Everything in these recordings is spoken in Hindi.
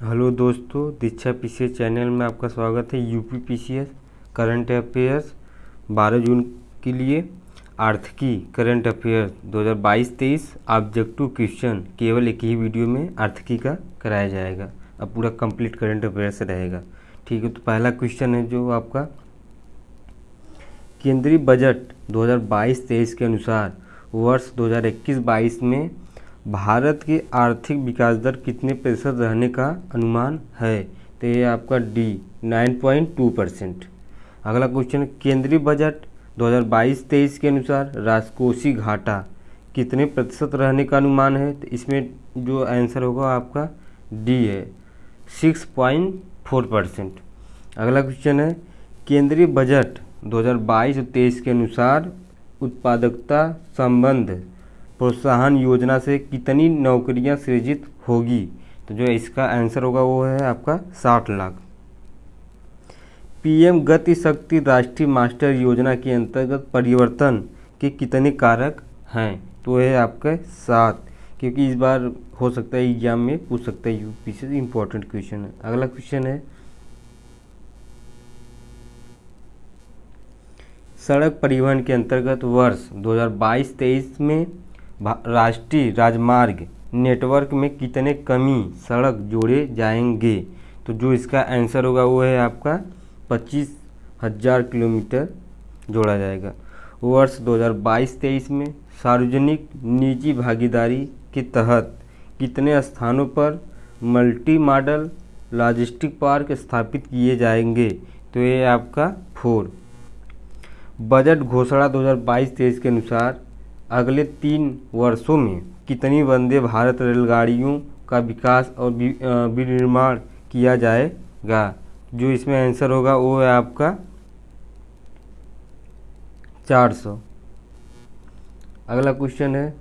हेलो दोस्तों, दीक्षा पीसीएस चैनल में आपका स्वागत है। यूपी पीसीएस करंट अफेयर्स 12 जून के लिए आर्थिकी करंट अफेयर्स 2022-23 ऑब्जेक्टिव क्वेश्चन केवल एक ही वीडियो में आर्थिकी का कराया जाएगा। अब पूरा कंप्लीट करंट अफेयर्स रहेगा। ठीक है, तो पहला क्वेश्चन है जो आपका केंद्रीय बजट 2022-23 के अनुसार वर्ष 2021-22 में भारत की आर्थिक विकास दर कितने प्रतिशत रहने का अनुमान है? तो ये आपका डी 9.2%। अगला क्वेश्चन, केंद्रीय बजट 2022-23 के अनुसार राजकोषीय घाटा कितने प्रतिशत रहने का अनुमान है? तो इसमें जो आंसर होगा आपका डी है 6.4%। अगला क्वेश्चन है, केंद्रीय बजट 2022-23 के अनुसार उत्पादकता संबंध प्रोत्साहन योजना से कितनी नौकरियां सृजित होगी? तो जो इसका आंसर होगा वो है आपका 60 लाख। पीएम गति शक्ति राष्ट्रीय मास्टर योजना के अंतर्गत परिवर्तन के कितने कारक हैं? तो है आपका 7, क्योंकि इस बार हो सकता है एग्जाम में पूछ सकता है, यूपी से इंपॉर्टेंट क्वेश्चन है। अगला क्वेश्चन है, सड़क परिवहन के अंतर्गत वर्ष 2022-23 में राष्ट्रीय राजमार्ग नेटवर्क में कितने कमी सड़क जोड़े जाएंगे? तो जो इसका आंसर होगा वो है आपका 25,000 किलोमीटर जोड़ा जाएगा। वर्ष 2022-23 में सार्वजनिक निजी भागीदारी के तहत कितने स्थानों पर मल्टी मॉडल लॉजिस्टिक पार्क स्थापित किए जाएंगे? तो ये आपका 4। बजट घोषणा 2022-23 के अनुसार अगले 3 वर्षों में कितनी वंदे भारत रेलगाड़ियों का विकास और विनिर्माण किया जाएगा? जो इसमें आंसर होगा वो है आपका 400। अगला क्वेश्चन है,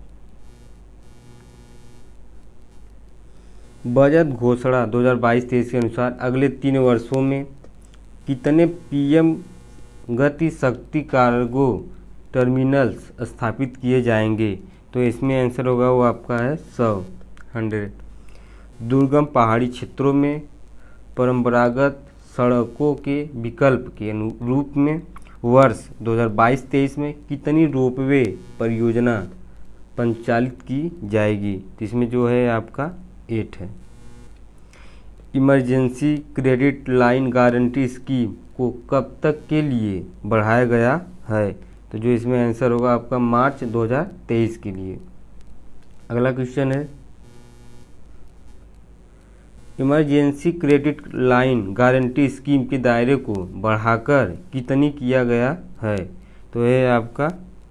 बजट घोषणा 2022-23 के अनुसार अगले 3 वर्षों में कितने पीएम गति शक्ति कार्गो टर्मिनल्स स्थापित किए जाएंगे? तो इसमें आंसर होगा वो आपका है 100। दुर्गम पहाड़ी क्षेत्रों में परंपरागत सड़कों के विकल्प के रूप में वर्ष 2022-23 में कितनी रोपवे परियोजना संचालित की जाएगी? तो इसमें जो है आपका 8 है। Emergency credit line guarantee scheme को कब तक के लिए बढ़ाया गया है? तो जो इसमें आंसर होगा आपका मार्च 2023 के लिए। अगला क्वेश्चन है, emergency credit line guarantee scheme के दायरे को बढ़ाकर कितनी किया गया है? तो यह आपका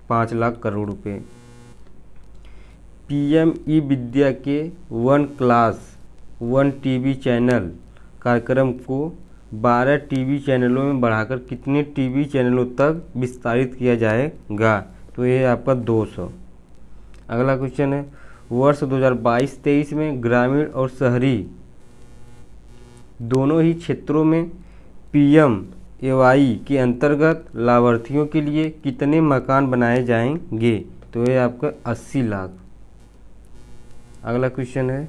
5 लाख करोड़ रुपए। पीएम ई विद्या के 1 क्लास 1 टीवी चैनल कार्यक्रम को 12 टीवी चैनलों में बढ़ाकर कितने टीवी चैनलों तक विस्तारित किया जाएगा? तो ये आपका 200। अगला क्वेश्चन है, वर्ष 2022-23 में ग्रामीण और शहरी दोनों ही क्षेत्रों में पीएमएवाई के अंतर्गत लाभार्थियों के लिए कितने मकान बनाए जाएंगे? तो ये आपका 80 लाख। अगला क्वेश्चन है,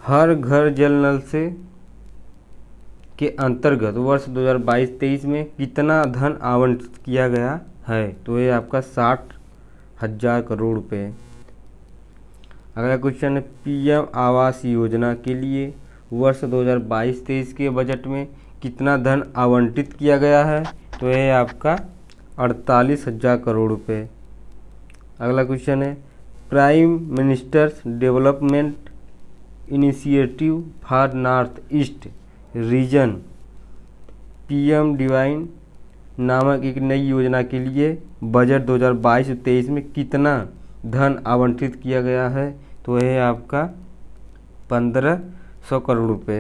हर घर जल नल से के अंतर्गत वर्ष 2022-23 में कितना धन आवंटित किया गया है? तो ये आपका 60,000 करोड़ रुपए। अगला क्वेश्चन है, पीएम आवास योजना के लिए वर्ष 2022-23 के बजट में कितना धन आवंटित किया गया है? तो ये आपका 48,000 करोड़ रुपए। अगला क्वेश्चन है, prime ministers development initiative for north east region PM divine नामक एक नई योजना के लिए बजट 2022-23 में कितना धन आवंटित किया गया है? तो यह है आपका 1500 करोड़ रुपए।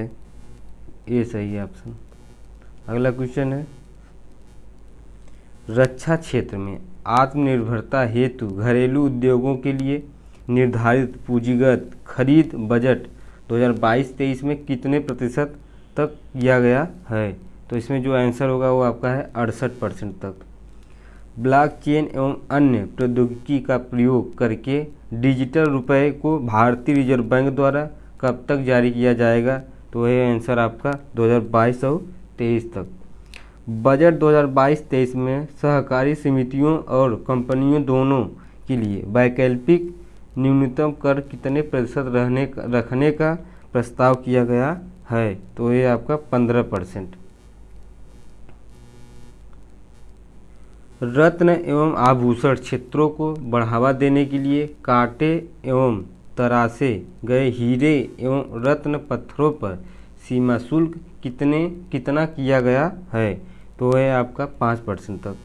ये सही है ऑप्शन। अगला क्वेश्चन है, रक्षा क्षेत्र में आत्मनिर्भरता हेतु घरेलू उद्योगों के लिए निर्धारित पूंजीगत खरीद बजट 2022-23 में कितने प्रतिशत तक किया गया है? तो इसमें जो आंसर होगा वो आपका है 68% तक। ब्लॉकचेन एवं अन्य प्रौद्योगिकी का प्रयोग करके डिजिटल रुपए को भारतीय रिजर्व बैंक द्वारा कब तक जारी किया जाएगा? तो यह आंसर आपका 2022 और 23 तक। बजट 2022-23 में सहकारी समितियों और कंपनियों दोनों के लिए वैकल्पिक न्यूनतम कर कितने प्रतिशत रखने का प्रस्ताव किया गया है? तो ये आपका 15%। रत्न एवं आभूषण क्षेत्रों को बढ़ावा देने के लिए काटे एवं तराशे गए हीरे एवं रत्न पत्थरों पर सीमा शुल्क कितना किया गया है? तो है आपका 5% तक।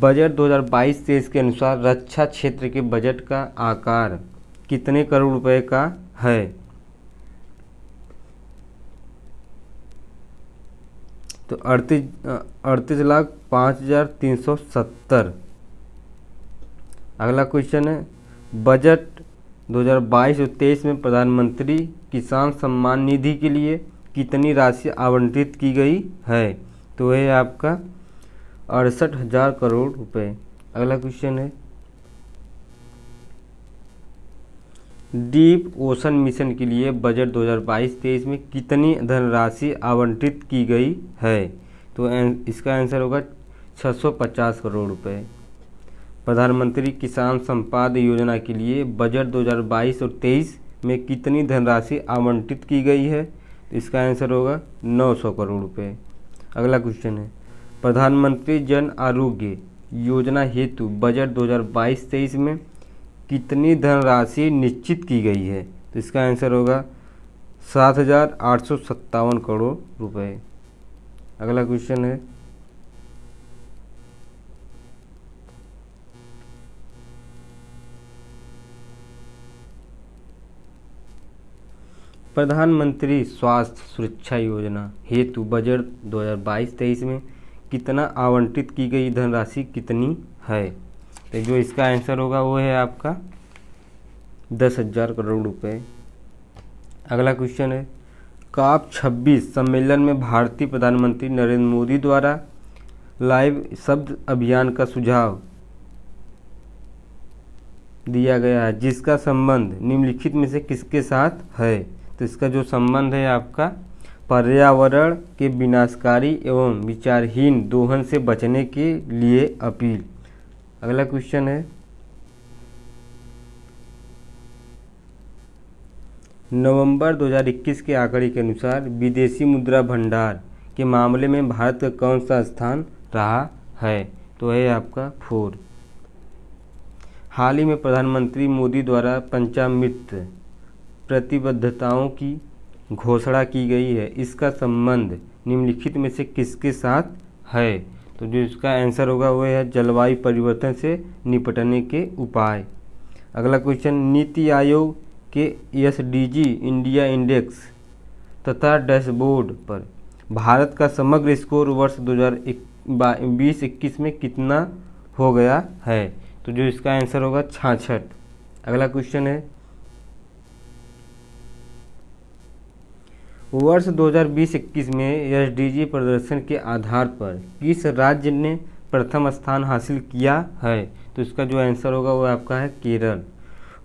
बजट 2022-23 के अनुसार रक्षा क्षेत्र के बजट का आकार कितने करोड़ रुपए का है? तो 38,05,370। अगला क्वेश्चन है, बजट 2022 और 23 में प्रधानमंत्री किसान सम्मान निधि के लिए कितनी राशि आवंटित की गई है? तो यह आपका 68,000 करोड़ रुपए। अगला क्वेश्चन है, डीप ओशन मिशन के लिए बजट 2022-23 में कितनी धनराशि आवंटित की गई है? तो इसका आंसर होगा 650 करोड़ रुपए। प्रधानमंत्री किसान संपाद योजना के लिए बजट 2022 और 23 में कितनी धनराशि आवंटित की गई है? तो इसका आंसर होगा 900 करोड़ रुपए। अगला क्वेश्चन है, प्रधानमंत्री जन आरोग्य योजना हेतु बजट 2022-23 में कितनी धनराशि निश्चित की गई है? तो इसका आंसर होगा 7,857 करोड़ रुपए। अगला क्वेश्चन है, प्रधानमंत्री स्वास्थ्य सुरक्षा योजना हेतु बजट 2022-23 में कितना आवंटित की गई धनराशि कितनी है? तो जो इसका आंसर होगा वो है आपका 10,000 करोड़ रुपए। अगला क्वेश्चन है, COP 26 सम्मेलन में भारतीय प्रधानमंत्री नरेंद्र मोदी द्वारा लाइव शब्द अभियान का सुझाव दिया गया है, जिसका संबंध निम्नलिखित में से किसके साथ है? तो इसका जो संबंध है आपका पर्यावरण के विनाशकारी एवं विचारहीन दोहन से बचने के लिए अपील। अगला क्वेश्चन है, नवंबर 2021 के आंकड़े के अनुसार विदेशी मुद्रा भंडार के मामले में भारत का कौन सा स्थान रहा है? तो है आपका 4। हाल ही में प्रधानमंत्री मोदी द्वारा पंचामृत प्रतिबद्धताओं की घोषणा की गई है, इसका संबंध निम्नलिखित में से किसके साथ है? तो जो इसका आंसर होगा वो है जलवायु परिवर्तन से निपटने के उपाय। अगला क्वेश्चन, नीति आयोग के SDG इंडिया इंडेक्स तथा डैशबोर्ड पर भारत का समग्र स्कोर वर्ष 2020-21 में कितना हो गया है? तो जो इसका आंसर होगा 66। अगला क्वेश्चन है, वर्ष 2020-21 में SDG प्रदर्शन के आधार पर किस राज्य ने प्रथम स्थान हासिल किया है? तो इसका जो आंसर होगा वो आपका है केरल।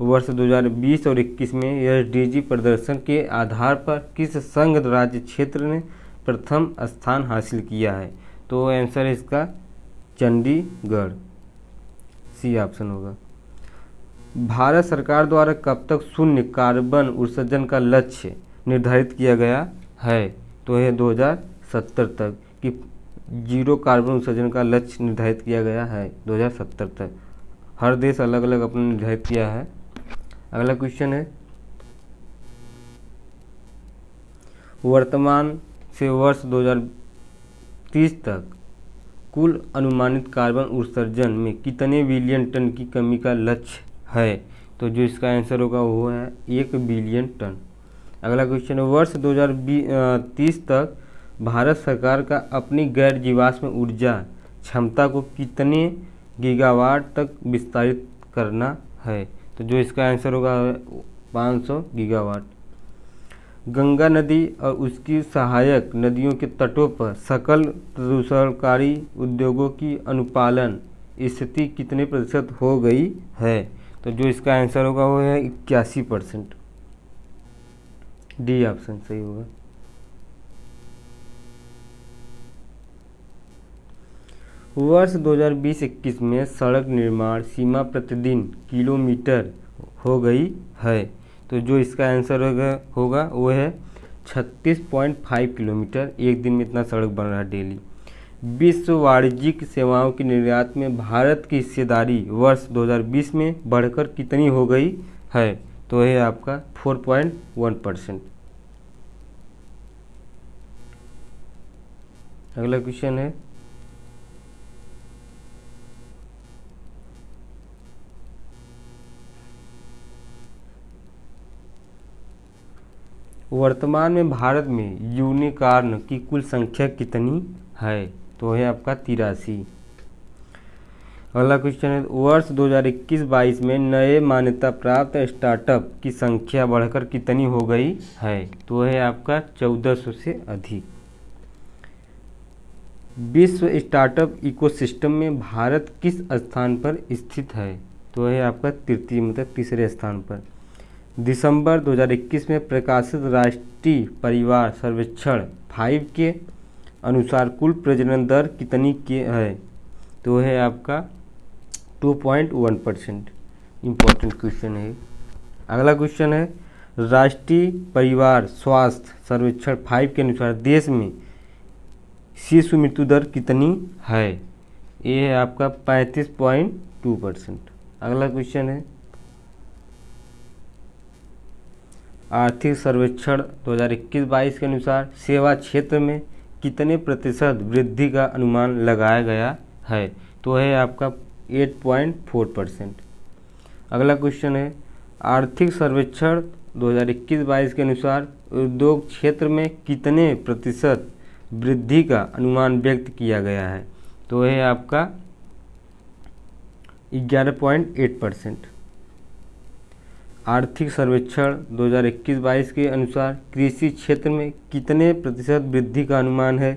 वर्ष 2020 और 21 में SDG प्रदर्शन के आधार पर किस संघ राज्य क्षेत्र ने प्रथम स्थान हासिल किया है? तो आंसर है इसका चंडीगढ़, सी ऑप्शन होगा। भारत सरकार द्वारा कब तक शून्य कार्बन उत्सर्जन का लक्ष्य निर्धारित किया गया है? तो यह 2070 तक कि 0 कार्बन उत्सर्जन का लक्ष्य निर्धारित किया गया है 2070 तक। हर देश अलग अलग अपना निर्धारित किया है। अगला क्वेश्चन है, वर्तमान से वर्ष 2030 तक कुल अनुमानित कार्बन उत्सर्जन में कितने बिलियन टन की कमी का लक्ष्य है? तो जो इसका आंसर होगा वो है 1 बिलियन टन। अगला क्वेश्चन है, वर्ष 2030 तक भारत सरकार का अपनी गैर जीवाश्म ऊर्जा क्षमता को कितने गीगावाट तक विस्तारित करना है? तो जो इसका आंसर होगा 500 गीगावाट। गंगा नदी और उसकी सहायक नदियों के तटों पर सकल प्रदूषणकारी उद्योगों की अनुपालन स्थिति कितने प्रतिशत हो गई है? तो जो इसका आंसर होगा वो है 81%। डी ऑप्शन सही होगा। वर्ष 2020-21 में सड़क निर्माण सीमा प्रतिदिन किलोमीटर हो गई है। तो जो इसका आंसर होगा वो है 36.5 किलोमीटर। एक दिन में इतना सड़क बन रहा है डेली। विश्व वाणिज्यिक सेवाओं के निर्यात में भारत की हिस्सेदारी वर्ष 2020 में बढ़कर कितनी हो गई है? तो यह आपका 4.1%। अगला क्वेश्चन है, वर्तमान में भारत में यूनिकॉर्न की कुल संख्या कितनी है? तो है आपका 83। अगला क्वेश्चन है, वर्ष 2021-22 में नए मान्यता प्राप्त स्टार्टअप की संख्या बढ़कर कितनी हो गई है? तो है आपका 1400 से अधिक। विश्व स्टार्टअप इकोसिस्टम में भारत किस स्थान पर स्थित है? तो है आपका तृतीय मतलब तीसरे स्थान पर। दिसंबर 2021 में प्रकाशित राष्ट्रीय परिवार सर्वेक्षण 5 के अनुसार कुल प्रजनन दर कितनी है? तो है आपका 2.1%। इम्पोर्टेंट क्वेश्चन है। अगला क्वेश्चन है, राष्ट्रीय परिवार स्वास्थ्य सर्वेक्षण 5 के अनुसार देश में शिशु मृत्यु दर कितनी है? ये है आपका 35.2%। अगला क्वेश्चन है, आर्थिक सर्वेक्षण 2021-22 के अनुसार सेवा क्षेत्र में कितने प्रतिशत वृद्धि का अनुमान लगाया गया है? तो है आपका 8.4%। अगला क्वेश्चन है, आर्थिक सर्वेक्षण 2021-22 के अनुसार उद्योग क्षेत्र में कितने प्रतिशत वृद्धि का अनुमान व्यक्त किया गया है? तो है आपका 11.8%। आर्थिक सर्वेक्षण 2021-22 के अनुसार कृषि क्षेत्र में कितने प्रतिशत वृद्धि का अनुमान है?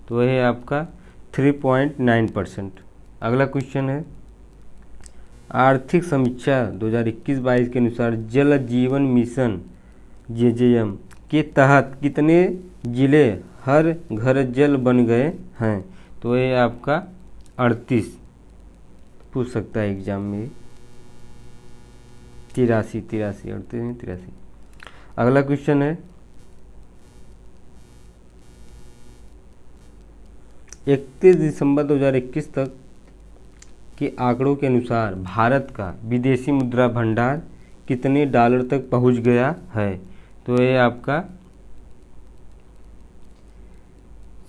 तो है आपका 3.9%। अगला क्वेश्चन है, आर्थिक समीक्षा 2021-22 के अनुसार जल जीवन मिशन JJM के तहत कितने जिले हर घर जल बन गए हैं? तो ये आपका 38 पूछ सकता है एग्जाम में। 83। अगला क्वेश्चन है, 31 दिसंबर 2021 तक के आंकड़ों के अनुसार भारत का विदेशी मुद्रा भंडार कितने डॉलर तक पहुंच गया है? तो ये आपका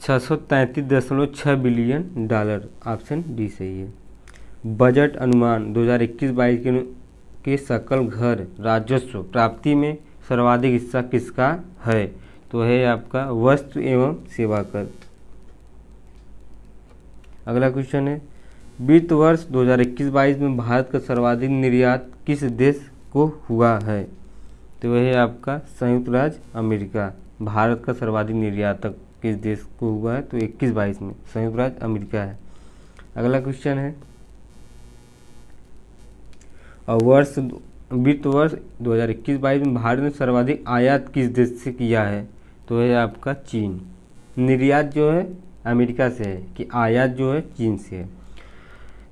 633.6 बिलियन डॉलर। ऑप्शन डी सही है। बजट अनुमान 2021-22 के सकल घर राजस्व प्राप्ति में सर्वाधिक हिस्सा किसका है? तो है आपका वस्तु एवं सेवा कर। अगला क्वेश्चन है, वित्त वर्ष 2021-22 में भारत का सर्वाधिक निर्यात किस देश को हुआ है? तो वह है आपका संयुक्त राज्य अमेरिका। भारत का सर्वाधिक निर्यातक किस देश को हुआ है? तो 21-22 में संयुक्त राज्य अमेरिका है। अगला क्वेश्चन है, और वित्त वर्ष 2021-22 में भारत ने सर्वाधिक आयात किस देश से किया है? तो है आपका चीन। निर्यात जो है अमेरिका से है कि आयात जो है चीन से है।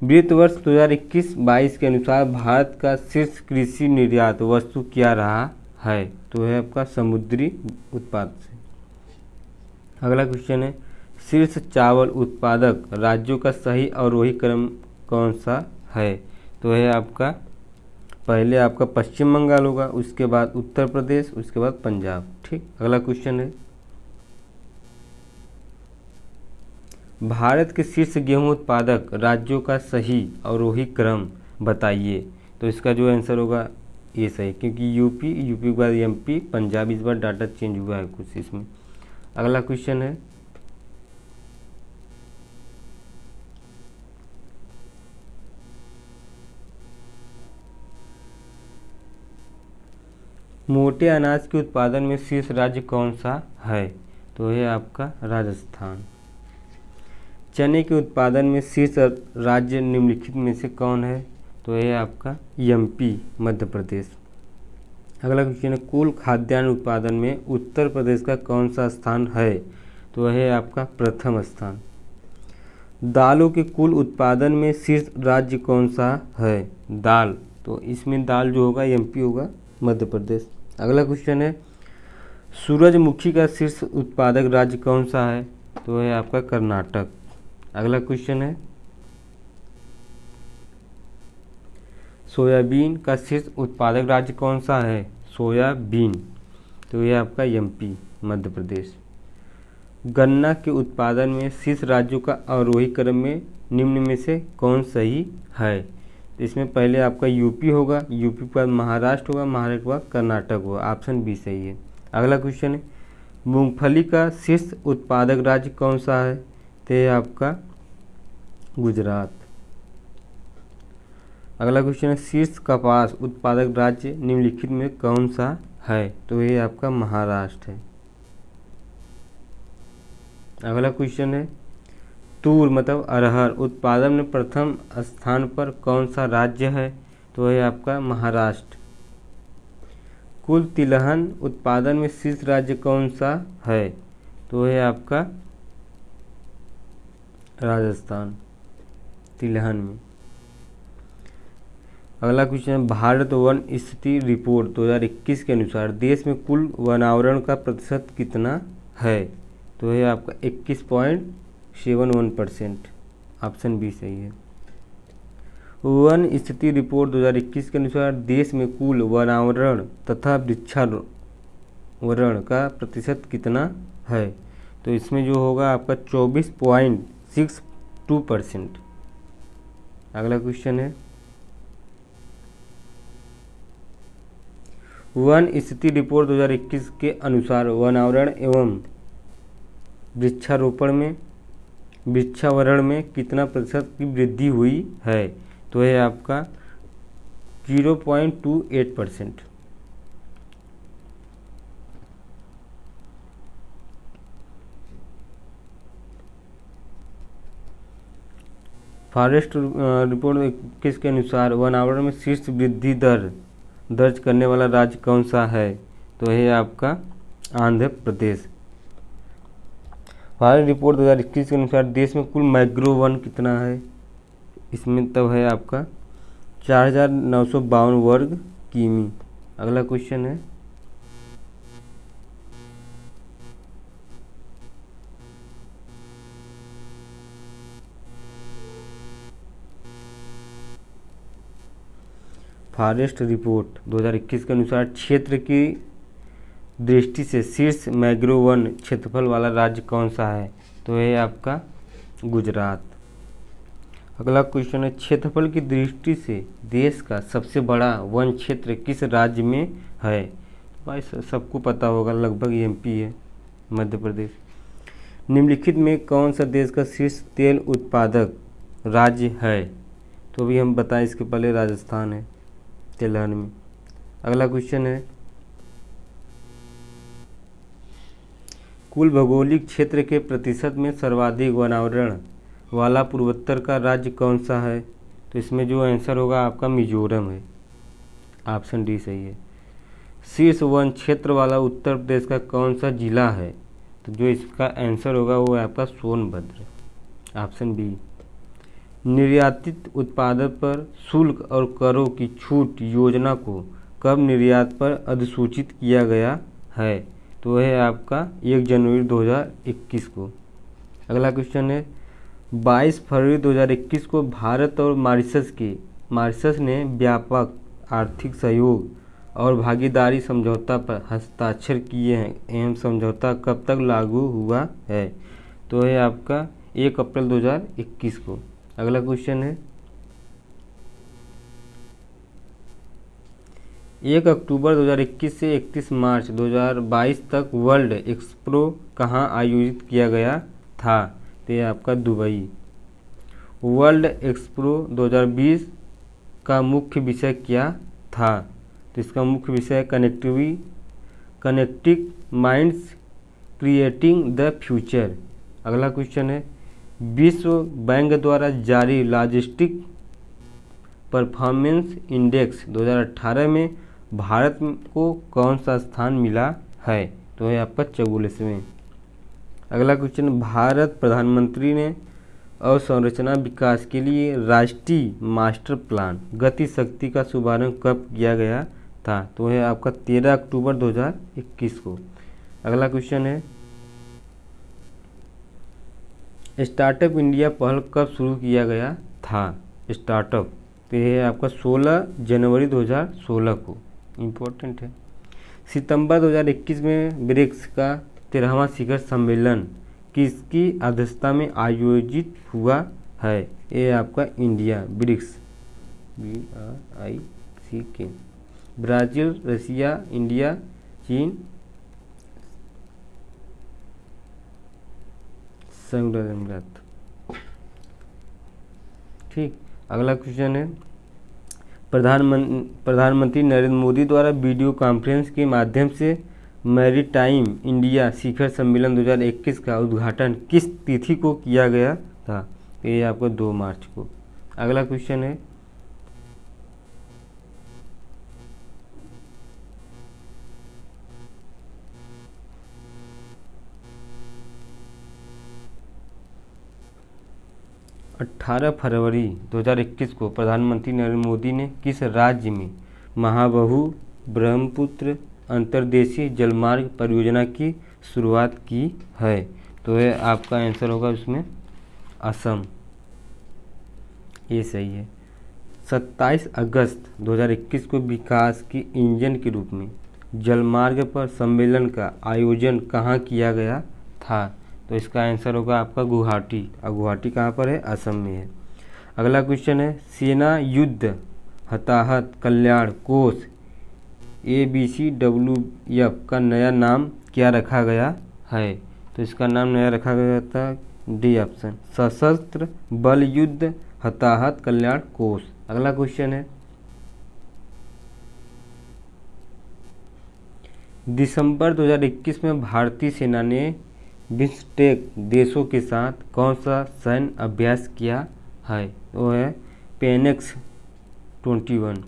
वित्त वर्ष 2021-22 के अनुसार भारत का शीर्ष कृषि निर्यात वस्तु क्या रहा है? तो है आपका समुद्री उत्पाद से। अगला क्वेश्चन है, शीर्ष चावल उत्पादक राज्यों का सही अवरोही क्रम कौन सा है? तो है आपका पहले आपका पश्चिम बंगाल होगा, उसके बाद उत्तर प्रदेश, उसके बाद पंजाब। ठीक। अगला क्वेश्चन है, भारत के शीर्ष गेहूं उत्पादक राज्यों का सही अवरोही क्रम बताइए। तो इसका जो आंसर होगा ये सही, क्योंकि यूपी के बाद MP, पंजाब इस बार डाटा चेंज हुआ है कुछ इसमें। अगला क्वेश्चन है, मोटे अनाज के उत्पादन में शीर्ष राज्य कौन सा है? तो ये आपका राजस्थान। चने के उत्पादन में शीर्ष राज्य निम्नलिखित में से कौन है? तो ये आपका एमपी, मध्य प्रदेश। अगला क्वेश्चन है, कुल खाद्यान्न उत्पादन में उत्तर प्रदेश का कौन सा स्थान है? तो है आपका प्रथम स्थान। दालों के कुल उत्पादन में शीर्ष राज्य कौन सा है? दाल, तो इसमें दाल जो होगा एमपी होगा, मध्य प्रदेश। अगला क्वेश्चन है, सूरजमुखी का शीर्ष उत्पादक राज्य कौन सा है? तो है आपका कर्नाटक। अगला क्वेश्चन है, सोयाबीन का शीर्ष उत्पादक राज्य कौन सा है? सोयाबीन, तो ये आपका एमपी, मध्य प्रदेश। गन्ना के उत्पादन में शीर्ष राज्यों का आरोही क्रम में निम्न में से कौन सही है? तो इसमें पहले आपका यूपी होगा, यूपी के बाद महाराष्ट्र होगा, महाराष्ट्र के बाद कर्नाटक होगा। ऑप्शन बी सही है। अगला क्वेश्चन है, मूंगफली का शीर्ष उत्पादक राज्य कौन सा है? तो ये आपका गुजरात। अगला क्वेश्चन है, शीर्ष कपास उत्पादक राज्य निम्नलिखित में कौन सा है? तो ये आपका महाराष्ट्र है। अगला क्वेश्चन है, तूर मतलब अरहर उत्पादन में प्रथम स्थान पर कौन सा राज्य है? तो है आपका महाराष्ट्र। कुल तिलहन उत्पादन में शीर्ष राज्य कौन सा है? तो है आपका राजस्थान, तिलहन में। अगला क्वेश्चन है, भारत वन स्थिति रिपोर्ट 2021 के अनुसार देश में कुल वनावरण का प्रतिशत कितना है? तो है आपका 21.71%। ऑप्शन बी सही है। वन स्थिति रिपोर्ट 2021 के अनुसार देश में कुल वनावरण तथा वृक्षारोपण का प्रतिशत कितना है? तो इसमें जो होगा आपका 24.62%। अगला क्वेश्चन है, वन स्थिति रिपोर्ट 2021 के अनुसार वनावरण एवं वृक्षावरण में कितना प्रतिशत की वृद्धि हुई है? तो है आपका 0.28%। फॉरेस्ट रिपोर्ट 21 के अनुसार वनावरण में शीर्ष वृद्धि दर दर्ज करने वाला राज्य कौन सा है? तो है आपका आंध्र प्रदेश। फॉरेस्ट रिपोर्ट 2021 के अनुसार देश में कुल मैंग्रोव वन कितना है? इसमें तब है आपका 4952 वर्ग किमी। अगला क्वेश्चन है, फॉरेस्ट रिपोर्ट 2021 के अनुसार क्षेत्र की दृष्टि से शीर्ष मैंग्रोव वन क्षेत्रफल वाला राज्य कौन सा है? तो ये आपका गुजरात। अगला क्वेश्चन है, क्षेत्रफल की दृष्टि से देश का सबसे बड़ा वन क्षेत्र किस राज्य में है? भाई सबको पता होगा, लगभग एमपी है, मध्य प्रदेश। निम्नलिखित में कौन सा देश का शीर्ष तेल उत्पादक राज्य है? तो अभी हम बताएं, इसके पहले राजस्थान है, तिलहन में। अगला क्वेश्चन है, कुल भौगोलिक क्षेत्र के प्रतिशत में सर्वाधिक वनावरण वाला पूर्वोत्तर का राज्य कौन सा है? तो इसमें जो आंसर होगा आपका मिजोरम है। ऑप्शन डी सही है। शीर्ष वन क्षेत्र वाला उत्तर प्रदेश का कौन सा जिला है? तो जो इसका आंसर होगा वो है आपका सोनभद्र। Option B. निर्यातित उत्पादन पर शुल्क और करों की छूट योजना को कब निर्यात पर अधिसूचित किया गया है? तो है आपका 1 जनवरी 2021 को। अगला क्वेश्चन है, 22 फरवरी 2021 को भारत और मॉरिशस ने व्यापक आर्थिक सहयोग और भागीदारी समझौता पर हस्ताक्षर किए हैं। एवं समझौता कब तक लागू हुआ है? तो है आपका 1 अप्रैल 2021 को। अगला क्वेश्चन है, 1 अक्टूबर 2021 से 31 मार्च 2022 तक वर्ल्ड एक्सपो कहाँ आयोजित किया गया था? तो ये आपका दुबई। वर्ल्ड एक्सपो 2020 का मुख्य विषय क्या था? तो इसका मुख्य विषय है connecting minds creating the future. अगला क्वेश्चन है विश्व बैंक द्वारा जारी लॉजिस्टिक परफॉर्मेंस इंडेक्स 2018 में भारत को कौन सा स्थान मिला है? तो है आपका 44वें। अगला क्वेश्चन भारत प्रधानमंत्री ने अवसंरचना विकास के लिए राष्ट्रीय मास्टर प्लान गति शक्ति का शुभारंभ कब किया गया था? तो है आपका 13 अक्टूबर 2021 को। अगला क्वेश्चन है स्टार्टअप इंडिया पहल कब शुरू किया गया था? स्टार्टअप तो ये है आपका 16 जनवरी 2016 को। इम्पोर्टेंट है। सितंबर 2021 में ब्रिक्स का 13वां शिखर सम्मेलन किसकी अध्यक्षता में आयोजित हुआ है? ये आपका इंडिया ब्रिक्स BRICS ब्राज़ील, रसिया, इंडिया, चीन, संयुक्त अरब अमीरात। ठीक। अगला क्वेश्चन है प्रधानमंत्री नरेंद्र मोदी द्वारा वीडियो कॉन्फ्रेंस के माध्यम से मैरीटाइम इंडिया शिखर सम्मेलन 2021 का उद्घाटन किस तिथि को किया गया था? ये आपको 2 मार्च को। अगला क्वेश्चन है 18 फरवरी 2021 को प्रधानमंत्री नरेंद्र मोदी ने किस राज्य में महाबाहु ब्रह्मपुत्र अंतर्देशीय जलमार्ग परियोजना की शुरुआत की है? तो ये आपका आंसर होगा उसमें असम। ये सही है। 27 अगस्त 2021 को विकास के इंजन के रूप में जलमार्ग पर सम्मेलन का आयोजन कहाँ किया गया था? तो इसका आंसर होगा आपका गुवाहाटी। और गुवाहाटी कहाँ पर है? असम में है। अगला क्वेश्चन है सेना युद्ध हताहत कल्याण कोष ABCWF का नया नाम क्या रखा गया है? तो इसका नाम नया रखा गया था डी ऑप्शन सशस्त्र बल युद्ध हताहत कल्याण कोष। अगला क्वेश्चन है दिसंबर 2021 में भारतीय सेना ने बिम्स्टेक देशों के साथ कौन सा सैन्य अभ्यास किया है? वो है पेनेक्स 21।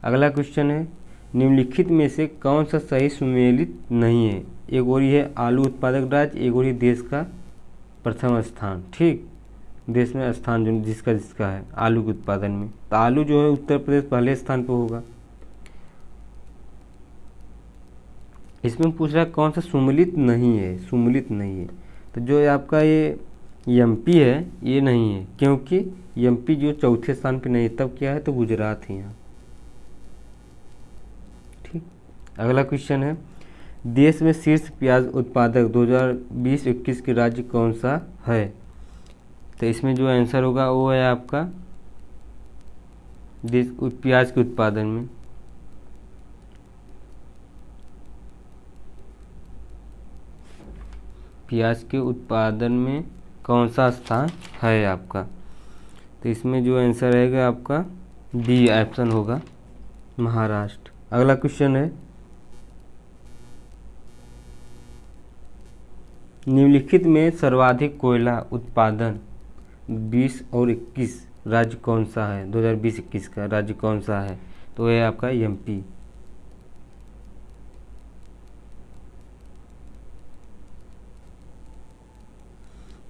अगला क्वेश्चन है निम्नलिखित में से कौन सा सही सुमेलित नहीं है? एक और ये आलू उत्पादक राज्य, एक और देश का प्रथम स्थान। ठीक, देश में स्थान जो जिसका है आलू के उत्पादन में, तो आलू जो है उत्तर प्रदेश पहले स्थान पर होगा। इसमें पूछ रहा है कौन सा सुमेलित नहीं है? सुमेलित नहीं है तो जो आपका ये MP है ये नहीं है, क्योंकि MP जो चौथे स्थान पे नहीं, तब क्या है तो गुजरात है यहाँ। ठीक। अगला क्वेश्चन है देश में शीर्ष प्याज उत्पादक 2020-21 के राज्य कौन सा है? तो इसमें जो आंसर होगा वो है आपका देश प्याज के उत्पादन में प्याज के उत्पादन में कौन सा स्थान है आपका? तो इसमें जो आंसर रहेगा आपका डी ऑप्शन होगा महाराष्ट्र। अगला क्वेश्चन है निम्नलिखित में सर्वाधिक कोयला उत्पादन 20 और 21 राज्य कौन सा है? 2020-21 का राज्य कौन सा है? तो यह आपका MP।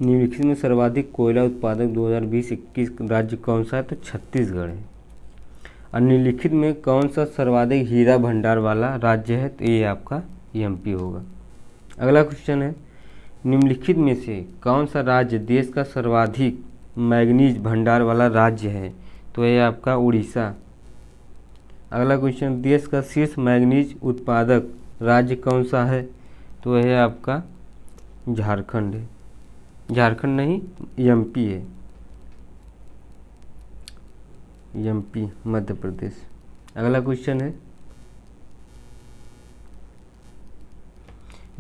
निम्नलिखित में सर्वाधिक कोयला उत्पादक 2020-21 राज्य कौन सा है? तो छत्तीसगढ़ है। और निम्नलिखित में कौन सा सर्वाधिक हीरा भंडार वाला राज्य है? तो ये आपका MP होगा। अगला क्वेश्चन है निम्नलिखित में से कौन सा राज्य देश का सर्वाधिक मैग्नीज भंडार वाला राज्य है? तो ये आपका उड़ीसा। अगला क्वेश्चन देश का शीर्ष मैग्नीज उत्पादक राज्य कौन सा है? तो यह आपका झारखंड है। झारखंड नहीं MP है, MP मध्य प्रदेश। अगला क्वेश्चन है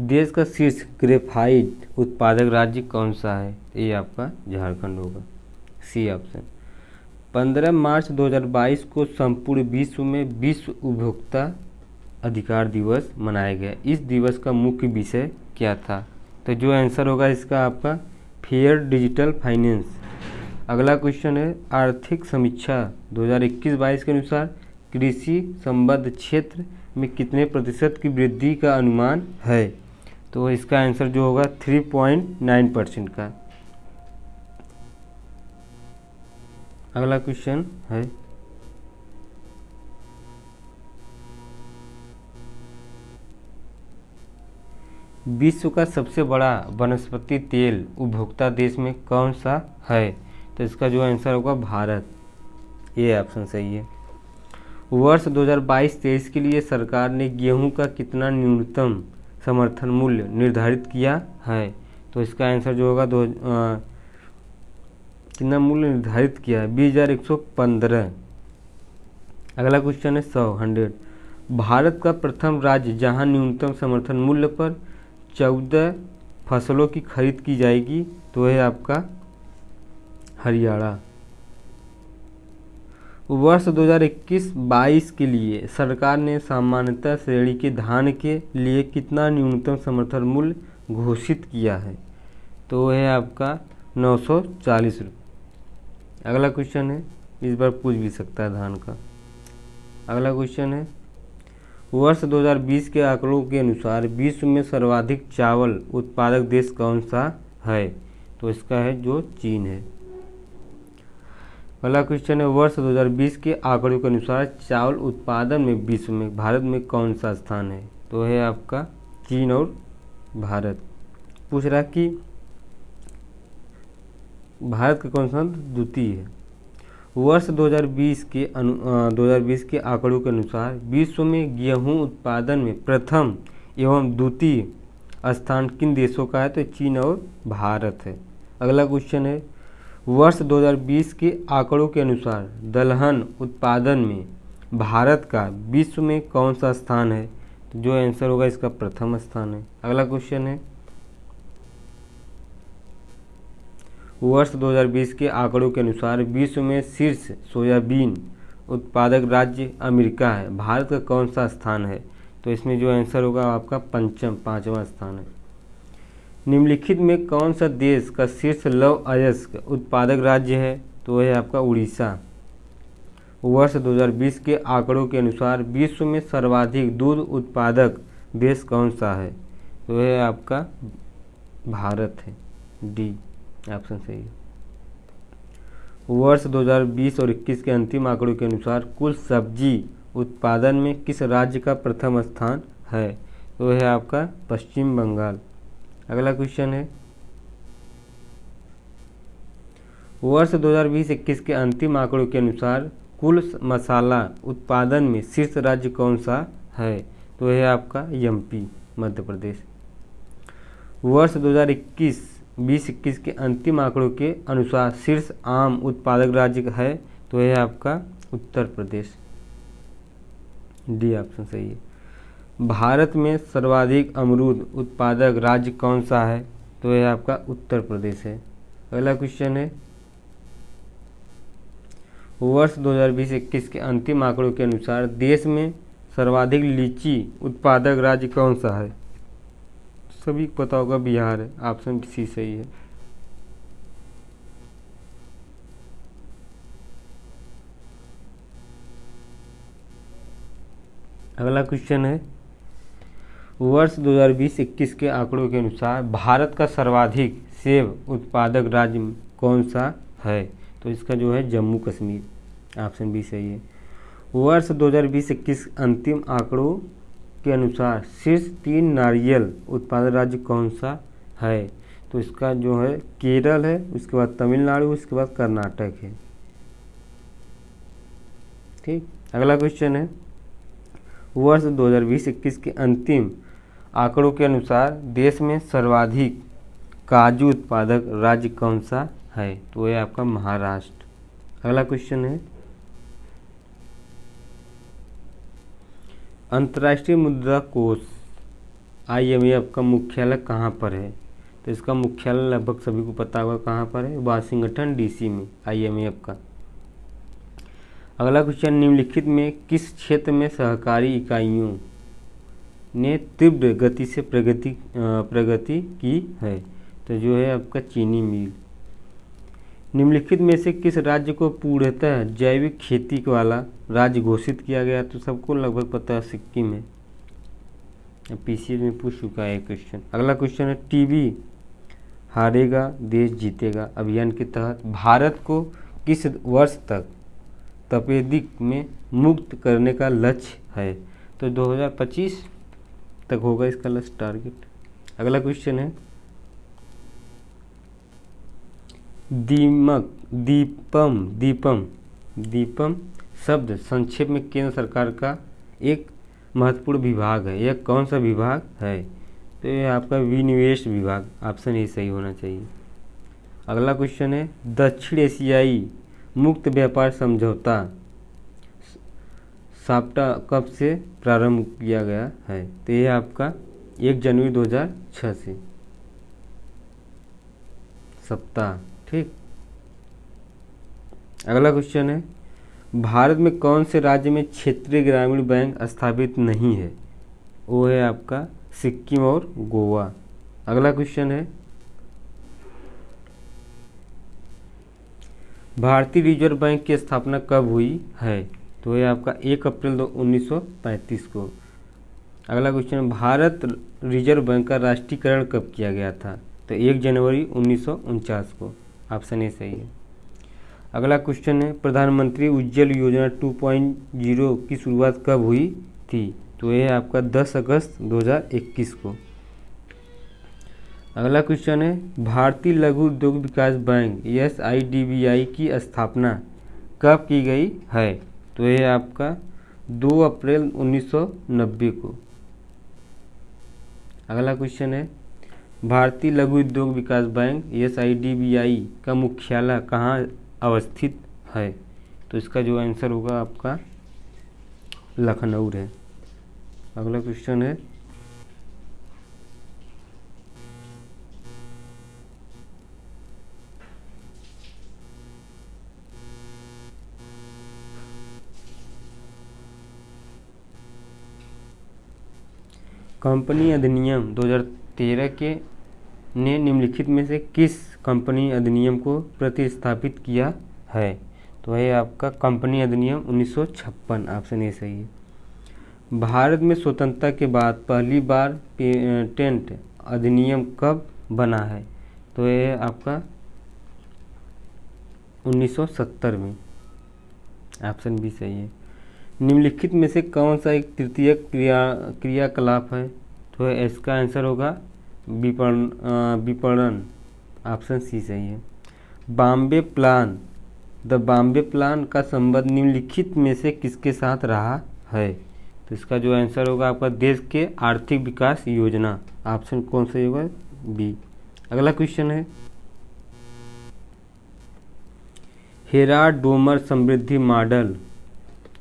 देश का शीर्ष ग्रेफाइट उत्पादक राज्य कौन सा है? ये आपका झारखंड होगा, C ऑप्शन। 15 मार्च 2022 को संपूर्ण विश्व में विश्व उपभोक्ता अधिकार दिवस मनाया गया। इस दिवस का मुख्य विषय क्या था? तो जो आंसर होगा इसका आपका फेयर डिजिटल फाइनेंस। अगला क्वेश्चन है आर्थिक समीक्षा 2021-22 के अनुसार कृषि संबद्ध क्षेत्र में कितने प्रतिशत की वृद्धि का अनुमान है? तो इसका आंसर जो होगा 3.9% का। अगला क्वेश्चन है विश्व का सबसे बड़ा वनस्पति तेल उपभोक्ता देश में कौन सा है? तो इसका जो आंसर होगा भारत। ये ऑप्शन सही है। वर्ष 2022-23 के लिए सरकार ने गेहूं का कितना न्यूनतम समर्थन मूल्य निर्धारित किया है? तो इसका आंसर जो होगा कितना मूल्य निर्धारित किया है? 20,115। अगला क्वेश्चन है 100 भारत का प्रथम राज्य जहां न्यूनतम समर्थन मूल्य पर 14 फसलों की खरीद की जाएगी तो है आपका हरियाणा। वर्ष 2021-22 के लिए सरकार ने सामान्यतः श्रेणी के धान के लिए कितना न्यूनतम समर्थन मूल्य घोषित किया है? तो है आपका 940 रुपये। अगला क्वेश्चन है, इस बार पूछ भी सकता है धान का। अगला क्वेश्चन है वर्ष 2020 के आंकड़ों के अनुसार विश्व में सर्वाधिक चावल उत्पादक देश कौन सा है? तो इसका है जो चीन है। अगला क्वेश्चन है वर्ष 2020 के आंकड़ों के अनुसार चावल उत्पादन में विश्व में भारत में कौन सा स्थान है? तो है आपका चीन और भारत। पूछ रहा कि भारत का कौन सा द्वितीय है। वर्ष 2020 के आंकड़ों के अनुसार विश्व में गेहूं उत्पादन में प्रथम एवं द्वितीय स्थान किन देशों का है? तो चीन और भारत है। अगला क्वेश्चन है वर्ष 2020 के आंकड़ों के अनुसार दलहन उत्पादन में भारत का विश्व में कौन सा स्थान है? तो जो आंसर होगा इसका प्रथम स्थान है। अगला क्वेश्चन है वर्ष 2020 के आंकड़ों के अनुसार विश्व में शीर्ष सोयाबीन उत्पादक राज्य अमेरिका है, भारत का कौन सा स्थान है? तो इसमें जो आंसर होगा आपका पाँचवा स्थान है। निम्नलिखित में कौन सा देश का शीर्ष लौह अयस्क उत्पादक राज्य है? तो है आपका उड़ीसा। वर्ष 2020 के आंकड़ों के अनुसार विश्व में सर्वाधिक दूध उत्पादक देश कौन सा है? तो है आपका भारत है, डी ऑप्शन सही है। वर्ष 2020 और 21 के अंतिम आंकड़ों के अनुसार कुल सब्जी उत्पादन में किस राज्य का प्रथम स्थान है? तो है आपका पश्चिम बंगाल। अगला क्वेश्चन है वर्ष 2020-21 के अंतिम आंकड़ों के अनुसार कुल मसाला उत्पादन में शीर्ष राज्य कौन सा है? तो है आपका एमपी, मध्य प्रदेश। वर्ष 2021 के अंतिम आंकड़ों के अनुसार शीर्ष आम उत्पादक राज्य है? तो है आपका उत्तर प्रदेश, डी ऑप्शन सही है। भारत में सर्वाधिक अमरूद उत्पादक राज्य कौन सा है? तो यह आपका उत्तर प्रदेश है। अगला क्वेश्चन है वर्ष 2020-21 के अंतिम आंकड़ों के अनुसार देश में सर्वाधिक लीची उत्पादक राज्य कौन सा है? सभी को पता होगा बिहार है, ऑप्शन सी सही है। अगला क्वेश्चन है वर्ष 2020-21 के आंकड़ों के अनुसार भारत का सर्वाधिक सेब उत्पादक राज्य कौन सा है? तो इसका जो है जम्मू कश्मीर, ऑप्शन बी सही है। वर्ष 2020-21 अंतिम आंकड़ों के अनुसार शीर्ष 3 नारियल उत्पादक राज्य कौन सा है? तो इसका जो है केरल है, उसके बाद तमिलनाडु, उसके बाद कर्नाटक है। ठीक। अगला क्वेश्चन है वर्ष 2020-21 के अंतिम आंकड़ों के अनुसार देश में सर्वाधिक काजू उत्पादक राज्य कौन सा है? तो यह आपका महाराष्ट्र। अगला क्वेश्चन है अंतर्राष्ट्रीय मुद्रा कोष IMF का मुख्यालय कहाँ पर है? तो इसका मुख्यालय लगभग सभी को पता होगा कहाँ पर है, वाशिंगटन DC में IMF का। अगला क्वेश्चन, निम्नलिखित में किस क्षेत्र में सहकारी इकाइयों ने तीव्र गति से प्रगति की है? तो जो है आपका चीनी मिल। निम्नलिखित में से किस राज्य को पूर्णतः जैविक खेती वाला राज्य घोषित किया गया? तो सबको लगभग पता है, सिक्किम है। पीसीएस में पूछ चुका है क्वेश्चन। अगला क्वेश्चन है, टीबी हारेगा देश जीतेगा अभियान के तहत भारत को किस वर्ष तक तपेदिक में मुक्त करने का लक्ष्य है? तो 2025 तक होगा इसका लक्ष्य टारगेट। अगला क्वेश्चन है, दीपम शब्द संक्षेप में केंद्र सरकार का एक महत्वपूर्ण विभाग है। यह कौन सा विभाग है? तो ये आपका विनिवेश विभाग, ऑप्शन ए सही होना चाहिए। अगला क्वेश्चन है, दक्षिण एशियाई मुक्त व्यापार समझौता साप्टा कब से प्रारंभ किया गया है? तो ये आपका 1 जनवरी 2006 से। सप्ताह, ठीक। अगला क्वेश्चन है, भारत में कौन से राज्य में क्षेत्रीय ग्रामीण बैंक स्थापित नहीं है? वो है आपका सिक्किम और गोवा। अगला क्वेश्चन है, भारतीय रिजर्व बैंक की स्थापना कब हुई है? तो ये आपका 1 अप्रैल 1935 को। अगला क्वेश्चन है, भारत रिजर्व बैंक का राष्ट्रीयकरण कब किया गया था? तो 1 जनवरी 1949 को। ऑप्शन ए सही है। अगला क्वेश्चन है, प्रधानमंत्री उज्ज्वल योजना 2.0 की शुरुआत कब हुई थी? तो यह है आपका 10 अगस्त 2021 को। अगला क्वेश्चन है, भारतीय लघु उद्योग विकास बैंक SIDBI की स्थापना कब की गई है? तो यह आपका 2 अप्रैल 1990 को। अगला क्वेश्चन है, भारतीय लघु उद्योग विकास बैंक SIDBI का मुख्यालय कहाँ अवस्थित है? तो इसका जो आंसर होगा आपका लखनऊ है। अगला क्वेश्चन है, कंपनी अधिनियम 2013 के ने निम्नलिखित में से किस कंपनी अधिनियम को प्रतिस्थापित किया है? तो यह आपका कंपनी अधिनियम 1956। ऑप्शन ए सही है। भारत में स्वतंत्रता के बाद पहली बार पेटेंट अधिनियम कब बना है? तो यह आपका 1970 में। ऑप्शन बी सही है। निम्नलिखित में से कौन सा एक तृतीय क्रियाकलाप है? तो इसका आंसर होगा विपणन। ऑप्शन सी सही है। द बॉम्बे प्लान का संबंध निम्नलिखित में से किसके साथ रहा है? तो इसका जो आंसर होगा आपका देश के आर्थिक विकास योजना। ऑप्शन कौन सा होगा? बी। अगला क्वेश्चन है, हेरा डोमर समृद्धि मॉडल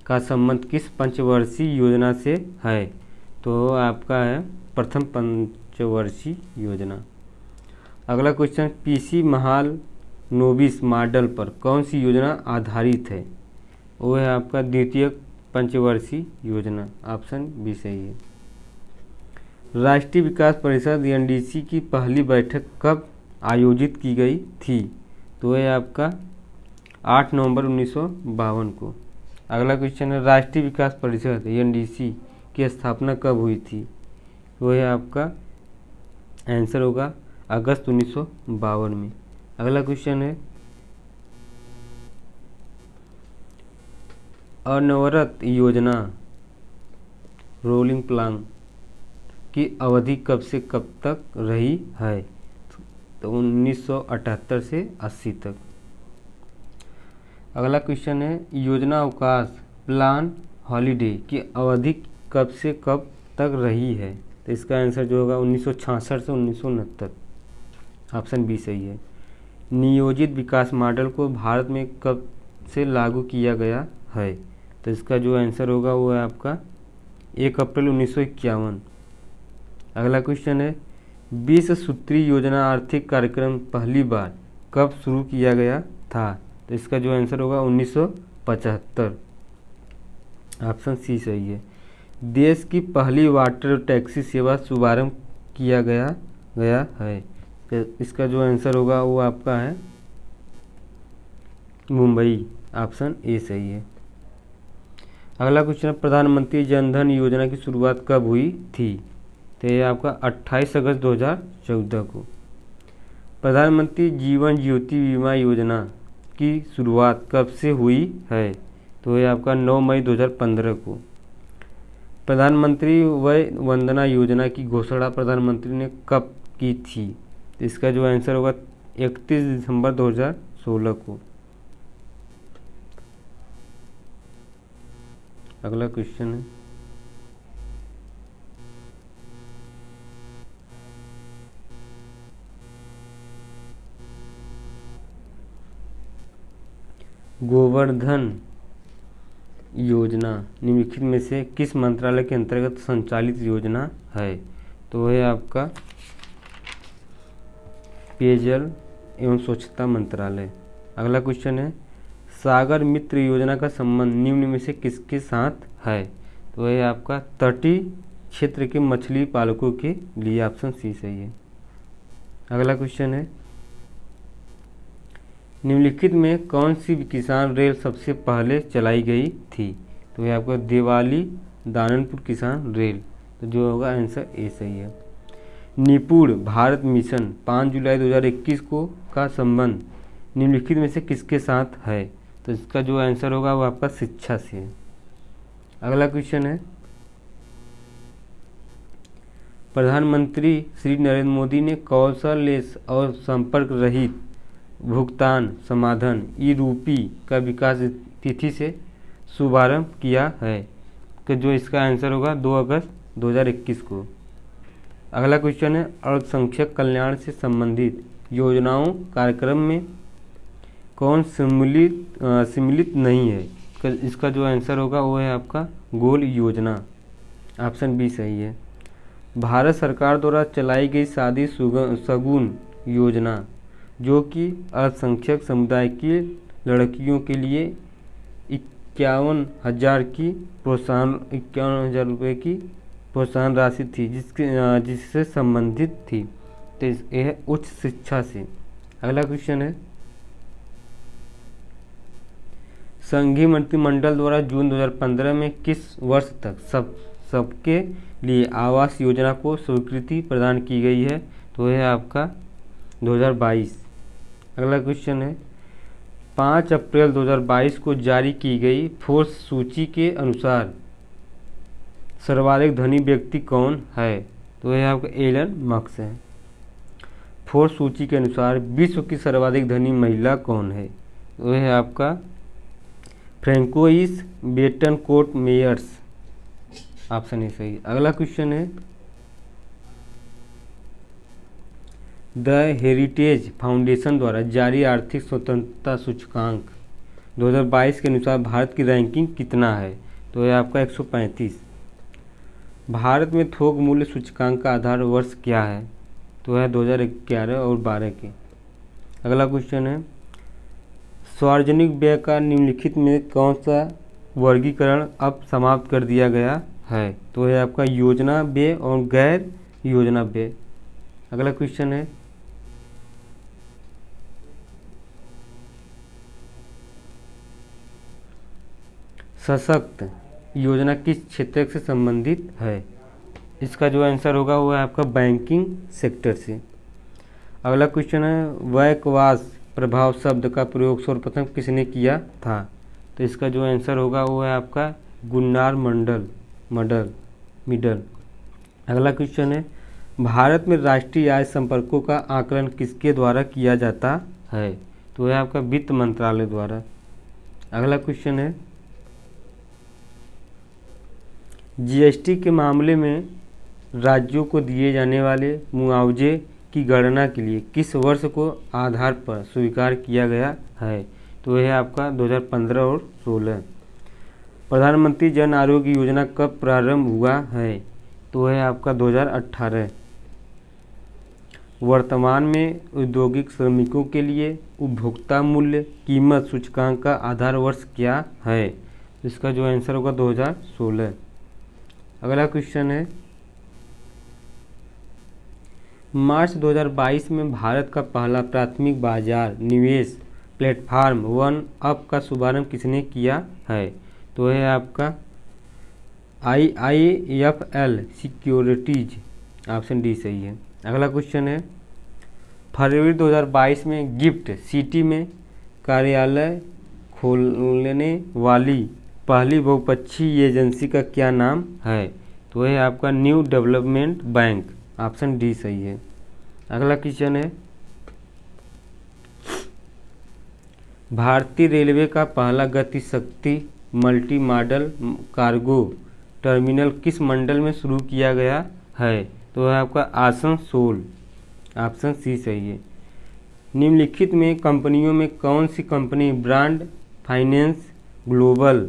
का संबंध किस पंचवर्षीय योजना से है? तो आपका है प्रथम पंचवर्षीय योजना। अगला क्वेश्चन, पीसी महालनोबिस मॉडल पर कौन सी योजना आधारित है? वो है आपका द्वितीय पंचवर्षीय योजना। ऑप्शन बी सही है। राष्ट्रीय विकास परिषद NDC की पहली बैठक कब आयोजित की गई थी? तो है आपका 8 नवंबर 1952 को। अगला क्वेश्चन है, राष्ट्रीय विकास परिषद NDC की स्थापना कब हुई थी? वो है आपका आंसर होगा अगस्त 1952 में। अगला क्वेश्चन है, अनवरत योजना रोलिंग प्लान की अवधि कब से कब तक रही है? तो 1978 से 80 तक। अगला क्वेश्चन है, योजना अवकाश प्लान हॉलीडे की अवधि कब से कब तक रही है? तो इसका आंसर जो होगा 1966 से 1969। ऑप्शन बी सही है। नियोजित विकास मॉडल को भारत में कब से लागू किया गया है? तो इसका जो आंसर होगा वो है आपका 1 अप्रैल 1951। अगला क्वेश्चन है, 20 सूत्री योजना आर्थिक कार्यक्रम पहली बार कब शुरू किया गया था? तो इसका जो आंसर होगा 1975। ऑप्शन सी सही है। देश की पहली वाटर टैक्सी सेवा शुभारंभ किया गया है, तो इसका जो आंसर होगा वो आपका है मुंबई। ऑप्शन ए सही है। अगला क्वेश्चन है, प्रधानमंत्री जन धन योजना की शुरुआत कब हुई थी? तो ये आपका 28 अगस्त 2014 को। प्रधानमंत्री जीवन ज्योति बीमा योजना की शुरुआत कब से हुई है? तो ये आपका 9 मई 2015 को। प्रधानमंत्री वय वंदना योजना की घोषणा प्रधानमंत्री ने कब की थी? तो इसका जो आंसर होगा 31 दिसंबर 2016 को। अगला क्वेश्चन है, गोवर्धन योजना निम्नलिखित में से किस मंत्रालय के अंतर्गत संचालित योजना है? तो है आपका पेयजल एवं स्वच्छता मंत्रालय। अगला क्वेश्चन है, सागर मित्र योजना का संबंध निम्न में से किसके साथ है? तो है आपका तटीय क्षेत्र के मछली पालकों के लिए। ऑप्शन सी सही है। अगला क्वेश्चन है, निम्नलिखित में कौन सी किसान रेल सबसे पहले चलाई गई थी? तो ये आपका देवाली दाननपुर किसान रेल। तो जो होगा आंसर ए सही है। निपुण भारत मिशन 5 जुलाई 2021 को का संबंध निम्नलिखित में से किसके साथ है? तो इसका जो आंसर होगा वो आपका शिक्षा से है। अगला क्वेश्चन है, प्रधानमंत्री श्री नरेंद्र मोदी ने कौशलेस और संपर्क रहित भुगतान समाधान ई रूपी का विकास तिथि से शुभारंभ किया है, कि जो इसका आंसर होगा 2 अगस्त 2021 को। अगला क्वेश्चन है, अल्पसंख्यक कल्याण से संबंधित योजनाओं कार्यक्रम में कौन सम्मिलित नहीं है? इसका जो आंसर होगा वो है आपका गोल योजना। ऑप्शन बी सही है। भारत सरकार द्वारा चलाई गई शादी शगुन योजना जो कि अल्पसंख्यक समुदाय की लड़कियों के लिए 51,000 रुपये की प्रोत्साहन राशि थी, जिससे संबंधित थी। तो यह है उच्च शिक्षा से। अगला क्वेश्चन है, संघीय मंत्रिमंडल द्वारा जून 2015 में किस वर्ष तक सबके लिए आवास योजना को स्वीकृति प्रदान की गई है? तो यह आपका 2022। अगला क्वेश्चन है, 5 अप्रैल 2022 को जारी की गई फोर्ब्स सूची के अनुसार सर्वाधिक धनी व्यक्ति कौन है? तो यह आपका एलन मस्क है। फोर्ब्स सूची के अनुसार विश्व की सर्वाधिक धनी महिला कौन है? तो यह आपका फ्रेंकोइस बेटनकोट मेयर्स। ऑप्शन ए सही। अगला क्वेश्चन है, द हेरिटेज फाउंडेशन द्वारा जारी आर्थिक स्वतंत्रता सूचकांक 2022 के अनुसार भारत की रैंकिंग कितना है? तो यह आपका 135। भारत में थोक मूल्य सूचकांक का आधार वर्ष क्या है? तो है 2011 और 12 के। अगला क्वेश्चन है, सार्वजनिक व्यय का निम्नलिखित में कौन सा वर्गीकरण अब समाप्त कर दिया गया है? तो है आपका योजना व्यय और गैर योजना व्यय। अगला क्वेश्चन है, सशक्त योजना किस क्षेत्र से संबंधित है? इसका जो आंसर होगा वो है आपका बैंकिंग सेक्टर से। अगला क्वेश्चन है, वैकवास प्रभाव शब्द का प्रयोग सर्वप्रथम किसने किया था? तो इसका जो आंसर होगा वो है आपका गुन्नार मिडल। अगला क्वेश्चन है, भारत में राष्ट्रीय आय संपर्कों का आकलन किसके द्वारा किया जाता है? तो यह आपका वित्त मंत्रालय द्वारा। अगला क्वेश्चन है, जीएसटी के मामले में राज्यों को दिए जाने वाले मुआवजे की गणना के लिए किस वर्ष को आधार पर स्वीकार किया गया है? तो यह आपका 2015 और 16। प्रधानमंत्री जन आरोग्य योजना कब प्रारंभ हुआ है? तो है आपका 2018। वर्तमान में औद्योगिक श्रमिकों के लिए उपभोक्ता मूल्य कीमत सूचकांक का आधार वर्ष क्या है? इसका जो आंसर होगा 2016। अगला क्वेश्चन है, मार्च 2022 में भारत का पहला प्राथमिक बाजार निवेश प्लेटफॉर्म वन अप का शुभारंभ किसने किया है? तो है आपका IIFL सिक्योरिटीज, ऑप्शन डी सही है। अगला क्वेश्चन है, फरवरी 2022 में गिफ्ट सिटी में कार्यालय खोलने वाली पहली बहुपक्षीय एजेंसी का क्या नाम है? तो है आपका new development bank, option D सही है। अगला क्वेश्चन है, भारतीय रेलवे का पहला गति शक्ति मल्टी मॉडल कार्गो टर्मिनल किस मंडल में शुरू किया गया है? तो है आपका आसनसोल, ऑप्शन सी सही है। निम्नलिखित में कंपनियों में कौन सी company brand finance global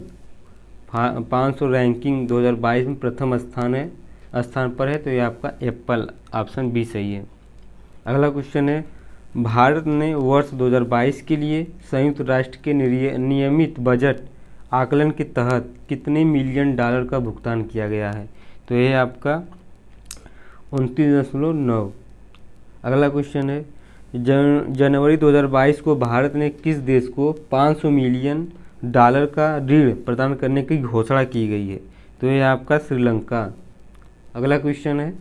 500 ranking 2022 में प्रथम स्थान पर है? तो ये आपका एप्पल, ऑप्शन बी सही है। अगला क्वेश्चन है, भारत ने वर्ष 2022 के लिए संयुक्त राष्ट्र के नियमित बजट आकलन के तहत कितने मिलियन डॉलर का भुगतान किया गया है? तो ये आपका 29.9। अगला क्वेश्चन है, जनवरी 2022 को भारत ने किस देश को 500 मिलियन डॉलर का ऋण प्रदान करने की घोषणा की गई है? तो ये आपका श्रीलंका। अगला क्वेश्चन है,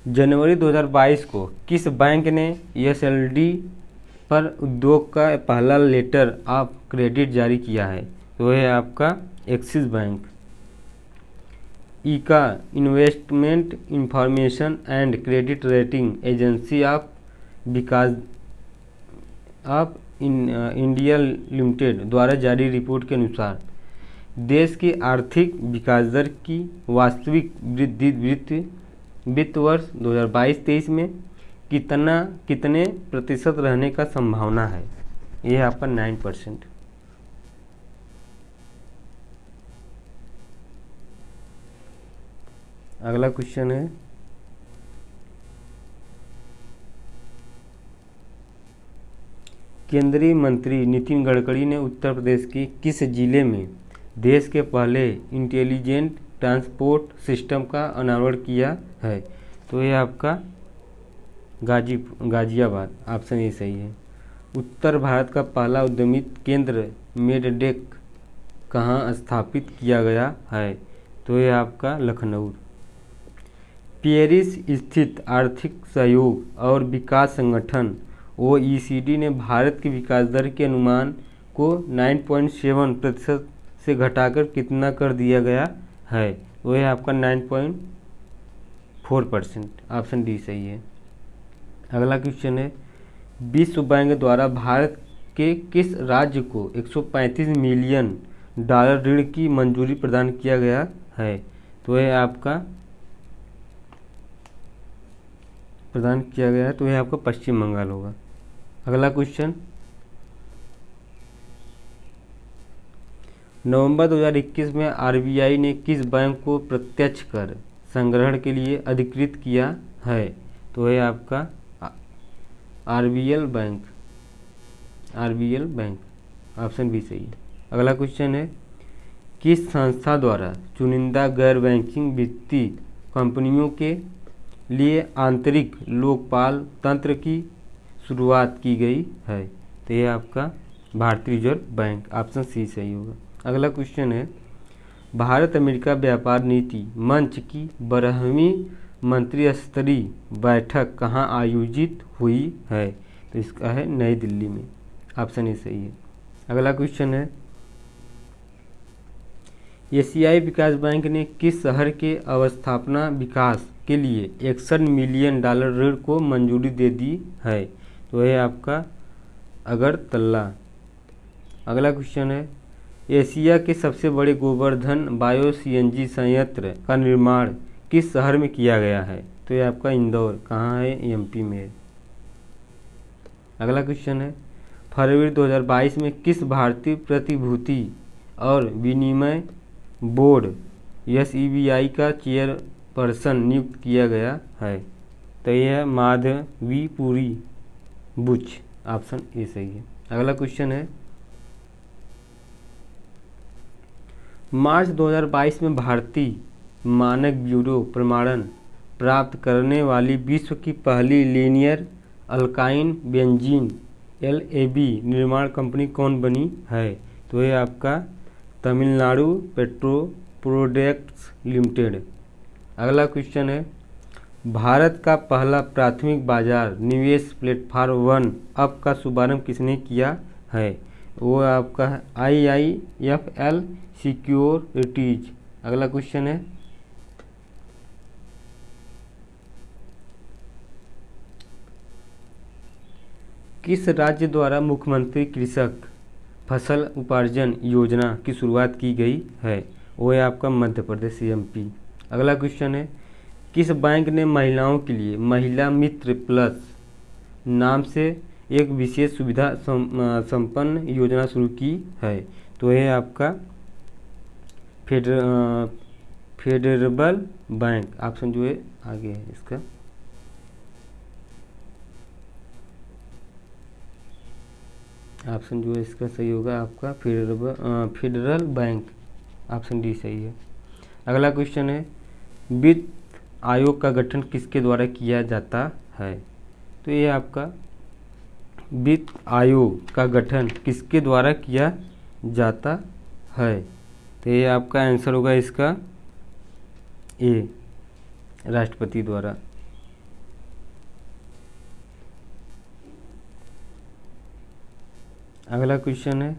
जनवरी 2022 को किस बैंक ने ESLD पर उद्योग का पहला लेटर ऑफ क्रेडिट जारी किया है? तो है आपका axis bank. ICA investment information and credit rating agency of India limited द्वारा जारी रिपोर्ट के अनुसार देश की आर्थिक विकास दर की वास्तविक वृद्धि वित्त वर्ष 2022-23 में कितने प्रतिशत रहने का संभावना है? यह आपका 9%। अगला क्वेश्चन है, केंद्रीय मंत्री नितिन गडकरी ने उत्तर प्रदेश के किस जिले में देश के पहले इंटेलिजेंट ट्रांसपोर्ट सिस्टम का अनावरण किया है? तो ये आपका गाजियाबाद, ऑप्शन ए सही है। उत्तर भारत का पहला उद्यमित केंद्र मेडडेक कहाँ स्थापित किया गया है? तो ये आपका लखनऊ। पेरिस स्थित आर्थिक सहयोग और विकास संगठन OECD ने भारत की विकास दर के अनुमान को 9.7% से घटाकर कितना कर दिया गया है? वो है आपका 9.4%, ऑप्शन डी सही है। अगला क्वेश्चन है, विश्व बैंक द्वारा भारत के किस राज्य को 135 मिलियन डॉलर ऋण की मंजूरी प्रदान किया गया है? तो यह आपका पश्चिम बंगाल होगा। अगला क्वेश्चन, नवंबर 2021 में RBI ने किस बैंक को प्रत्यक्ष कर संग्रहण के लिए अधिकृत किया है? तो है आपका RBL बैंक, ऑप्शन बी सही है। अगला क्वेश्चन है, किस संस्था द्वारा चुनिंदा गैर बैंकिंग वित्तीय कंपनियों के लिए आंतरिक लोकपाल तंत्र की शुरुआत की गई है? तो ये आपका भारतीय रिजर्व बैंक, ऑप्शन सी सही होगा। अगला क्वेश्चन है, भारत अमेरिका व्यापार नीति मंच की 12वीं मंत्री स्तरीय बैठक कहाँ आयोजित हुई है? तो इसका है नई दिल्ली में, ऑप्शन ए सही है। अगला क्वेश्चन है, एशियाई विकास बैंक ने किस शहर के अवस्थापना विकास के लिए 61 मिलियन डॉलर ऋण को मंजूरी दे दी है? तो यह आपका अगरतला। अगला क्वेश्चन है, एशिया के सबसे बड़े गोवर्धन बायो CNG संयंत्र का निर्माण किस शहर में किया गया है? तो ये आपका इंदौर, कहाँ है? MP में है। अगला क्वेश्चन है, फरवरी 2022 में किस भारतीय प्रतिभूति और विनिमय बोर्ड SEBI का पर्सन नियुक्त किया गया है? तो यह है माधवीपुरी बुच, ऑप्शन ए सही है। अगला क्वेश्चन है, मार्च 2022 में भारतीय मानक ब्यूरो प्रमाणन प्राप्त करने वाली विश्व की पहली लीनियर अल्काइन बेंजीन LAB निर्माण कंपनी कौन बनी है? तो ये आपका तमिलनाडु पेट्रो प्रोडक्ट्स लिमिटेड। अगला क्वेश्चन है, भारत का पहला प्राथमिक बाजार निवेश प्लेटफॉर्म 1 ऐप का शुभारंभ किसने किया है? वो आपका है IIFL सिक्योरिटीज। अगला क्वेश्चन है, किस राज्य द्वारा मुख्यमंत्री कृषक फसल उपार्जन योजना की शुरुआत की गई है? वो है आपका मध्य प्रदेश MP। अगला क्वेश्चन है, किस बैंक ने महिलाओं के लिए महिला मित्र प्लस नाम से एक विशेष सुविधा संपन्न योजना शुरू की है? तो यह आपका फेडरल बैंक, ऑप्शन जो है आगे है इसका। ऑप्शन जो है इसका सही होगा आपका फेडरल बैंक, ऑप्शन डी सही है। अगला क्वेश्चन है, वित्त आयोग का गठन किसके द्वारा किया जाता है? तो ये आपका वित्त आयोग का गठन किसके द्वारा किया जाता है? तो ये आपका आंसर होगा इसका ए, राष्ट्रपति द्वारा। अगला क्वेश्चन है,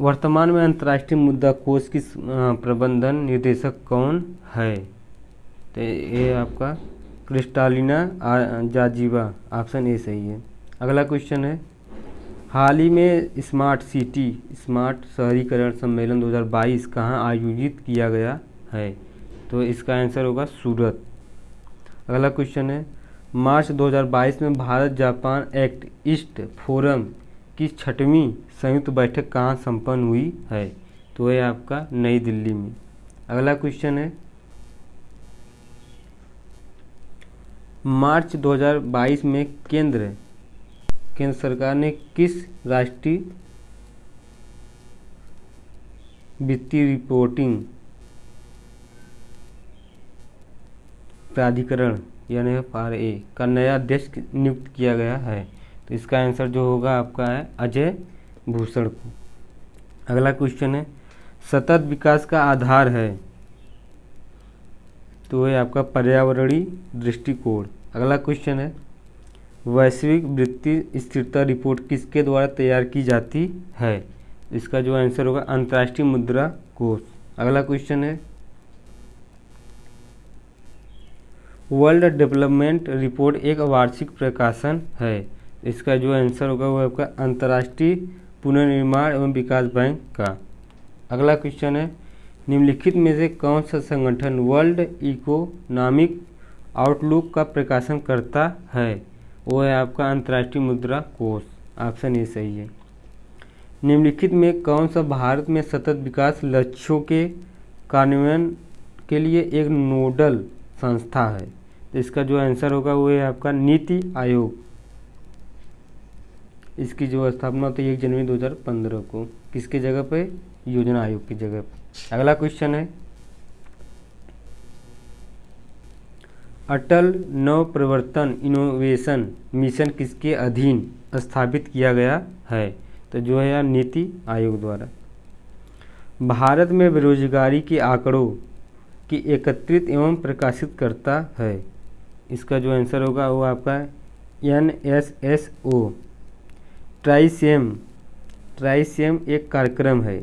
वर्तमान में अंतर्राष्ट्रीय मुद्रा कोष की प्रबंधन निदेशक कौन है? तो ये आपका क्रिस्टालिना जार्जिवा, ऑप्शन ए सही है। अगला क्वेश्चन है, हाल ही में स्मार्ट शहरीकरण सम्मेलन 2022 कहाँ आयोजित किया गया है? तो इसका आंसर होगा सूरत। अगला क्वेश्चन है, मार्च 2022 में Bharat Japan act east forum की 6वीं संयुक्त बैठक कहाँ संपन्न हुई है? तो यह आपका नई दिल्ली में। अगला क्वेश्चन है, मार्च 2022 में केंद्र सरकार ने किस राष्ट्रीय वित्तीय रिपोर्टिंग प्राधिकरण यानी FRA का नया अध्यक्ष नियुक्त किया गया है? तो इसका आंसर जो होगा आपका है अजय भूषण को। अगला क्वेश्चन है, सतत विकास का आधार है? तो ये आपका पर्यावरणीय दृष्टिकोण। अगला क्वेश्चन है, वैश्विक वित्तीय स्थिरता रिपोर्ट किसके द्वारा तैयार की जाती है? इसका जो आंसर होगा अंतर्राष्ट्रीय मुद्रा कोष। अगला क्वेश्चन है, वर्ल्ड डेवलपमेंट रिपोर्ट एक वार्षिक प्रकाशन है? इसका जो आंसर होगा वो आपका अंतर्राष्ट्रीय पुनर्निर्माण एवं विकास बैंक का। अगला क्वेश्चन है, निम्नलिखित में से कौन सा संगठन वर्ल्ड इकोनॉमिक आउटलुक का प्रकाशन करता है? वो है आपका अंतर्राष्ट्रीय मुद्रा कोष, ऑप्शन ए सही है। निम्नलिखित में कौन सा भारत में सतत विकास लक्ष्यों के कार्यान्वयन के लिए एक नोडल संस्था है? तो इसका जो आंसर होगा वो है आपका नीति आयोग। इसकी जो स्थापना होती है 1 जनवरी 2015 को, किसके जगह पे? योजना आयोग की जगह पे। अगला क्वेश्चन है, अटल नवप्रवर्तन इनोवेशन मिशन किसके अधीन स्थापित किया गया है? तो जो है नीति आयोग द्वारा। भारत में बेरोजगारी के आंकड़ों की एकत्रित एवं प्रकाशित करता है? इसका जो आंसर होगा वो आपका NSSO ट्राइसेम एक कार्यक्रम है,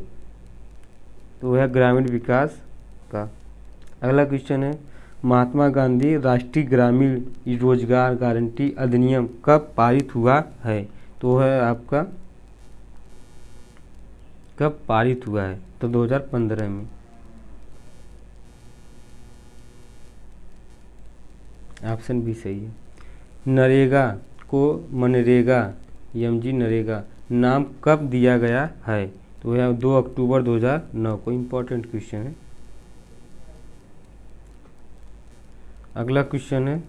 तो वह ग्रामीण विकास का। अगला क्वेश्चन है, महात्मा गांधी राष्ट्रीय ग्रामीण रोजगार गारंटी अधिनियम कब पारित हुआ है? तो वह आपका कब पारित हुआ है? तो 2015 में। ऑप्शन बी सही है। नरेगा को मनरेगा MG नरेगा नाम कब दिया गया है? तो यह 2 अक्टूबर 2009 को। इम्पोर्टेंट क्वेश्चन है। अगला क्वेश्चन है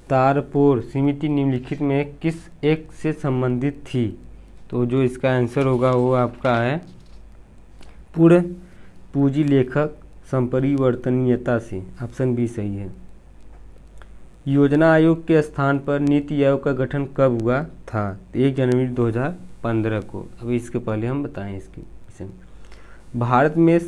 तारपोर समिति निम्नलिखित में किस एक से संबंधित थी? तो जो इसका आंसर होगा वो आपका है पूर्ण पूंजी लेखक संपरिवर्तनीयता से। ऑप्शन बी सही है। योजना आयोग के स्थान पर नीति आयोग का गठन कब हुआ था? 1 जनवरी 2015 को। अभी इसके पहले हम बताएं इसके विषय में। भारत में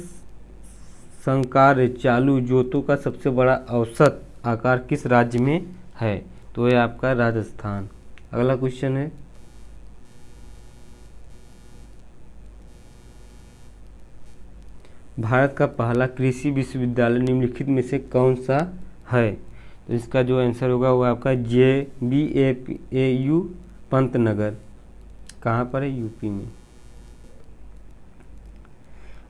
संकार्य चालू जोतों का सबसे बड़ा औसत आकार किस राज्य में है? तो ये आपका राजस्थान। अगला क्वेश्चन है भारत का पहला कृषि विश्वविद्यालय निम्नलिखित में से कौन सा है? तो इसका जो आंसर होगा वो आपका JBAU पंतनगर। कहाँ पर है? यूपी में।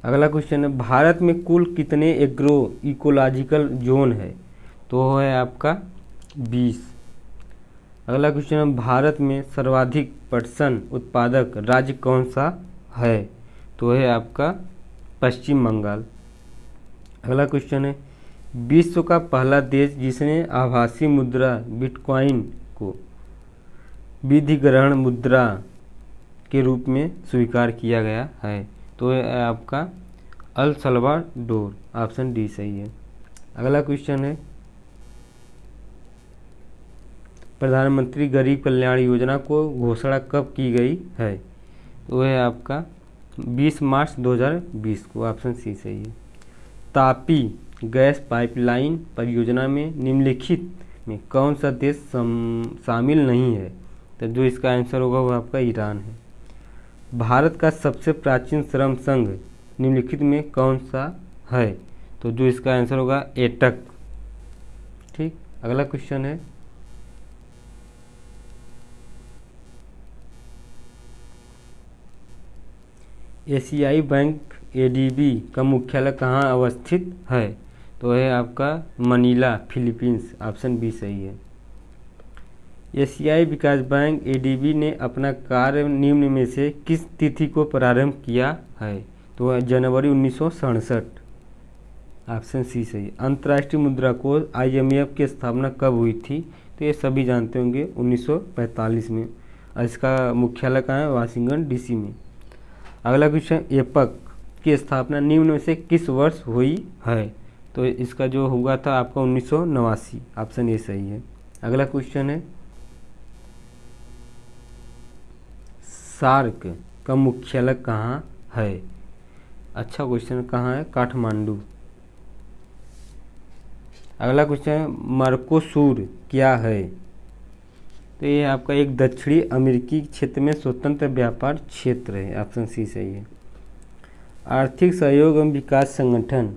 अगला क्वेश्चन है भारत में कुल कितने एग्रो इकोलॉजिकल जोन है? तो है आपका 20। अगला क्वेश्चन है भारत में सर्वाधिक पटसन उत्पादक राज्य कौन सा है? तो है आपका पश्चिम बंगाल। अगला क्वेश्चन है विश्व का पहला देश जिसने आभासी मुद्रा बिटकॉइन को विधिग्रहण मुद्रा के रूप में स्वीकार किया गया है? तो है आपका अल सल्वाडोर। ऑप्शन डी सही है। अगला क्वेश्चन है प्रधानमंत्री गरीब कल्याण योजना को घोषणा कब की गई है? तो है आपका 20 मार्च 2020 को। ऑप्शन सी सही है। तापी गैस पाइपलाइन परियोजना में निम्नलिखित में कौन सा देश शामिल नहीं है? तो जो इसका आंसर होगा वो आपका ईरान है। भारत का सबसे प्राचीन श्रम संघ निम्नलिखित में कौन सा है? तो जो इसका आंसर होगा एटक। ठीक। अगला क्वेश्चन है एशियाई बैंक ADB का मुख्यालय कहाँ अवस्थित है? तो है आपका मनीला फिलीपींस। ऑप्शन बी सही है। एशियाई विकास बैंक ADB ने अपना कार्य निम्न में से किस तिथि को प्रारंभ किया है? तो जनवरी 1967। ऑप्शन सी सही। अंतर्राष्ट्रीय मुद्रा कोष IMF की स्थापना कब हुई थी? तो ये सभी जानते होंगे 1945 में। और इसका मुख्यालय कहाँ है? वाशिंगटन DC में। अगला क्वेश्चन एपक की स्थापना निम्न में से किस वर्ष हुई है? तो इसका जो हुआ था आपका 1989। ऑप्शन ए सही है। अगला क्वेश्चन है सार्क का मुख्यालय कहाँ है? अच्छा क्वेश्चन, कहाँ है? काठमांडू। अगला क्वेश्चन है मर्कोसूर क्या है? तो ये आपका एक दक्षिणी अमेरिकी क्षेत्र में स्वतंत्र व्यापार क्षेत्र है। ऑप्शन सी सही है। आर्थिक सहयोग एवं विकास संगठन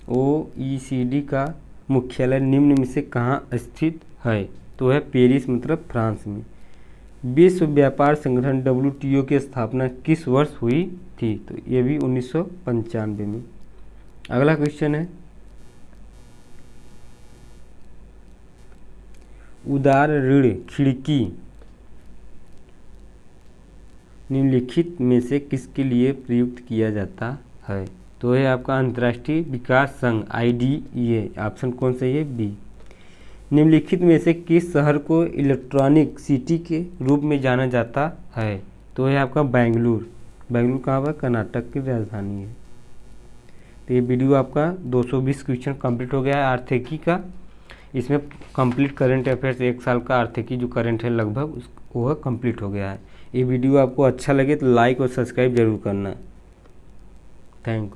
OECD का मुख्यालय निम्न में से कहाँ स्थित है? तो है पेरिस, मतलब फ्रांस में। विश्व व्यापार संगठन WTO की स्थापना किस वर्ष हुई थी? तो ये भी 1995 में। अगला क्वेश्चन है उदार ऋण खिड़की निम्नलिखित में से किसके लिए प्रयुक्त किया जाता है? तो है आपका अंतर्राष्ट्रीय विकास संघ IDA। ऑप्शन कौन सही है? बी। निम्नलिखित में से किस शहर को इलेक्ट्रॉनिक सिटी के रूप में जाना जाता है? तो है आपका बेंगलुरु। बेंगलुरु कहाँ पर? कर्नाटक की राजधानी है। तो ये वीडियो आपका 220 क्वेश्चन कंप्लीट हो गया है आर्थिकी का। इसमें कंप्लीट करंट अफेयर्स 1 साल का आर्थिकी जो करंट है लगभग वह कंप्लीट हो गया है। ये वीडियो आपको अच्छा लगे तो लाइक और सब्सक्राइब जरूर करना। Thank you.